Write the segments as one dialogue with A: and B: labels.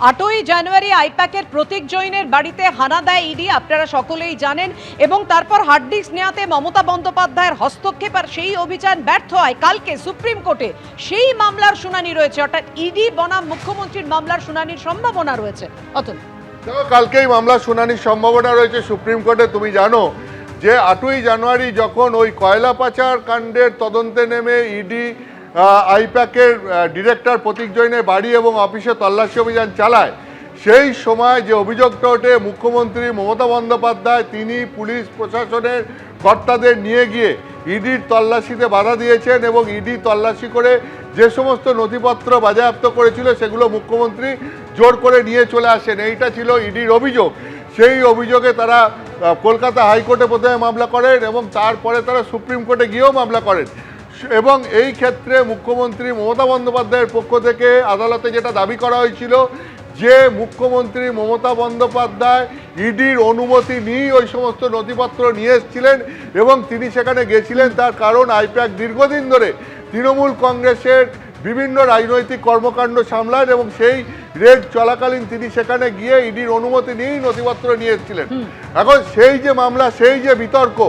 A: 8ই জানুয়ারি আইপ্যাকের প্রতীক জৈনের বাড়িতে হানা দেয় ইডি, আপনারা সকলেই জানেন। এবং তারপর হার্ড ডিস্ক নেওয়াতে মমতা বন্দ্যোপাধ্যায়ের হস্তক্ষেপ, আর সেই অভিযান ব্যর্থ হয়। কালকে সুপ্রিম কোর্টে সেই মামলার শুনানি রয়েছে, অর্থাৎ ইডি বনাম মুখ্যমন্ত্রীর মামলার শুনানির সম্ভাবনা রয়েছে। অতুল,
B: কালকেই মামলার শুনানির সম্ভাবনা রয়েছে সুপ্রিম কোর্টে। তুমি জানো যে 8ই জানুয়ারি যখন ওই কয়লা পাচার কাণ্ডের তদন্তে নেমে ইডি আইপ্যাকের ডিরেক্টর প্রতীক জৈনের বাড়ি এবং অফিসে তল্লাশি অভিযান চালায়, সেই সময় যে অভিযোগটা ওঠে, মুখ্যমন্ত্রী মমতা বন্দ্যোপাধ্যায় তিনি পুলিশ প্রশাসনের কর্তাদের নিয়ে গিয়ে ইডির তল্লাশিতে বাধা দিয়েছেন এবং ইডি তল্লাশি করে যে সমস্ত নথিপত্র বাজেয়াপ্ত করেছিল সেগুলো মুখ্যমন্ত্রী জোর করে নিয়ে চলে আসেন। এইটা ছিল ইডির অভিযোগ। সেই অভিযোগে তারা কলকাতা হাইকোর্টে প্রথমে মামলা করেন এবং তারপরে তারা সুপ্রিম কোর্টে গিয়েও মামলা করেন। এবং এই ক্ষেত্রে মুখ্যমন্ত্রী মমতা বন্দ্যোপাধ্যায়ের পক্ষ থেকে আদালতে যেটা দাবি করা হয়েছিল যে মুখ্যমন্ত্রী মমতা বন্দ্যোপাধ্যায় ইডির অনুমতি নিয়ে ওই সমস্ত নথিপত্র নিয়ে এসেছিলেন এবং তিনি সেখানে গেছিলেন। তার কারণ আইপ্যাক দীর্ঘদিন ধরে তৃণমূল কংগ্রেসের বিভিন্ন রাজনৈতিক কর্মকাণ্ড সামলান এবং সেই রেড চলাকালীন তিনি সেখানে গিয়ে ইডির অনুমতি নিয়েই নথিপত্র নিয়ে এসেছিলেন। এখন সেই যে মামলা, সেই যে বিতর্ক,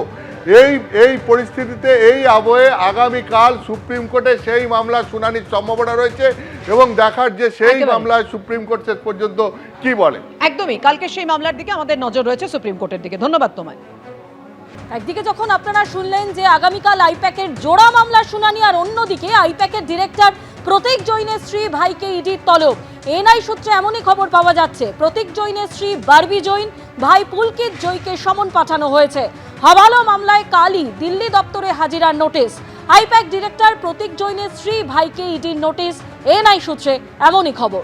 B: এই পরিস্থিতিতে এই আবহে আগামীকাল সুপ্রিম কোর্টে সেই মামলার শুনানির সম্ভাবনা রয়েছে এবং দেখার যে সেই মামলায় সুপ্রিম কোর্ট শেষ পর্যন্ত কি বলে।
A: একদমই, কালকে সেই মামলার দিকে আমাদের নজর রয়েছে, সুপ্রিম কোর্টের দিকে। ধন্যবাদ তোমায়।
C: একদিকে যখন আপনারা শুনলেন যে আগামীকাল আইপ্যাকের জোড়া মামলার শুনানি, আর অন্যদিকে আইপ্যাকের ডিরেক্টর প্রতীক জৈনের স্ত্রী ভাইকে ইডির তলব। এনআই সূত্রে এমনই খবর পাওয়া যাচ্ছে, প্রতীক জৈনের স্ত্রী বারবি জৈন, ভাই পুলকিত জৈনকে সমন পাঠানো হয়েছে। হাভালা মামলায় কালই দিল্লি দপ্তরে হাজিরার নোটিশ। আইপ্যাক ডিরেক্টর প্রতীক জৈনের স্ত্রী ভাইকে ইডির নোটিশ, এনআই সূত্রে এমনই খবর।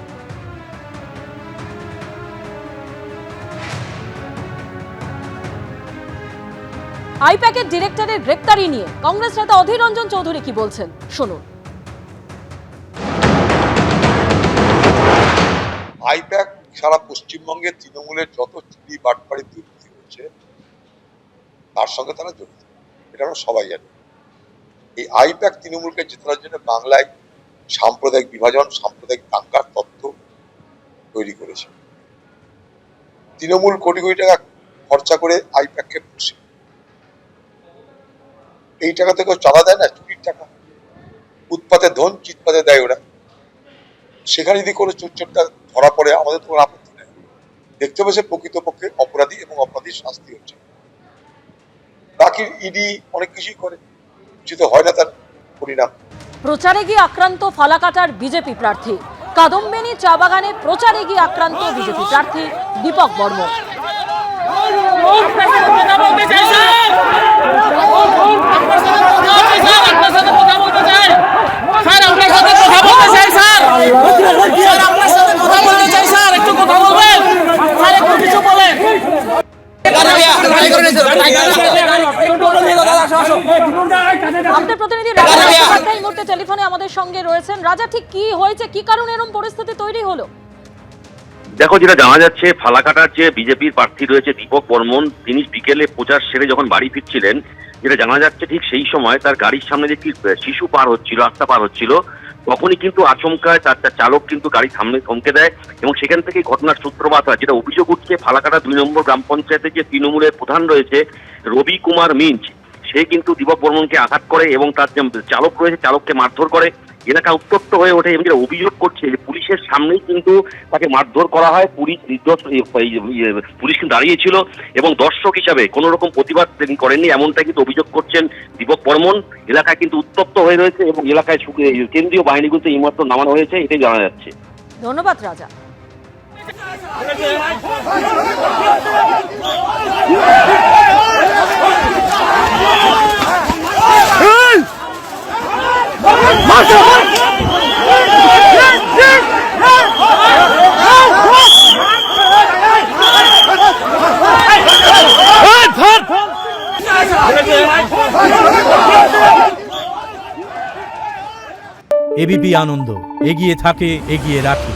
C: আইপ্যাকের ডিরেক্টরের গ্রেপ্তারি নিয়ে কংগ্রেস নেতা অধীর রঞ্জন চৌধুরী কি বলছেন, শুনুন।
D: আইপ্যাক সারা পশ্চিমবঙ্গে তৃণমূলের যত চুরি বাটপাড়ি দুর্নীতি হচ্ছে তার সঙ্গে তারা জড়িত, এটা আমরা সবাই জানি। এই আইপ্যাক তৃণমূলকে জেতানোর জন্য বাংলায় সাম্প্রদায়িক বিভাজন, সাম্প্রদায়িক দাঙ্গার তত্ত্ব তৈরি করেছে। তৃণমূল কোটি কোটি টাকা খরচা করে আইপ্যাককে পুষে, এই টাকা থেকেও চাঁদা দেয় না, চুরির টাকা। উৎপাতে ধন, চিৎপাতে দেয় ওরা। সেখানে যদি কোনো চোরটা ধরা পড়ে আমাদের তো আপত্তি নেই, দেখতে পেয়েছে প্রকৃতপক্ষে অপরাধী এবং অপরাধীর শাস্তি হচ্ছে। বাকি ইডি অনেক কিছুই করে, উচিত হয় না তার পরিণাম।
C: প্রচারে গিয়ে আক্রান্ত ফালাকাটার বিজেপি প্রার্থী। কাদম্বিনী চা বাগানে প্রচারে গিয়ে আক্রান্ত বিজেপি প্রার্থী দীপক বর্মন। আমাদের প্রতিনিধি রাজা এই মুহূর্তে টেলিফোনে আমাদের সঙ্গে রয়েছেন। রাজা, ঠিক কি হয়েছে, কি কারণে এরকম পরিস্থিতি তৈরি হলো?
E: দেখো, যেটা জানা যাচ্ছে, ফালাকাটার যে বিজেপির প্রার্থী রয়েছে দীপক বর্মন, তিনি বিকেলে প্রচার সেরে যখন বাড়ি ফিরছিলেন, যেটা জানা যাচ্ছে ঠিক সেই সময় তার গাড়ির সামনে যে শিশু পার হচ্ছিল, রাস্তা পার হচ্ছিল, তখনই কিন্তু আচমকায় তার চালক কিন্তু গাড়ির সামনে থমকে দেয় এবং সেখান থেকে ঘটনার সূত্রপাত হয়। যেটা অভিযোগ উঠছে, ফালাকাটা 2 নম্বর গ্রাম পঞ্চায়েতের যে তৃণমূলের প্রধান রয়েছে রবি কুমার মিঞ্চ, সে কিন্তু দীপক বর্মনকে আঘাত করে এবং তার যে চালক রয়েছে চালককে মারধর করে। এলাকা উত্তপ্ত হয়ে ওঠে এবং যেটা অভিযোগ করছে যে পুলিশের সামনেই কিন্তু তাকে মারধর করা হয়। পুলিশ কিন্তু দাঁড়িয়েছিল এবং দর্শক হিসাবে কোনো রকম প্রতিবাদ তিনি করেননি, এমনটা কিন্তু অভিযোগ করছেন দীপক বর্মন। এলাকায় কিন্তু উত্তপ্ত হয়ে রয়েছে এবং এলাকায় কেন্দ্রীয় বাহিনীগুলোতে এইমাত্র নামানো হয়েছে, এটাই জানা যাচ্ছে।
C: ধন্যবাদ রাজা।
F: এবিপি আনন্দ এগিয়ে থাকে, এগিয়ে রাখে।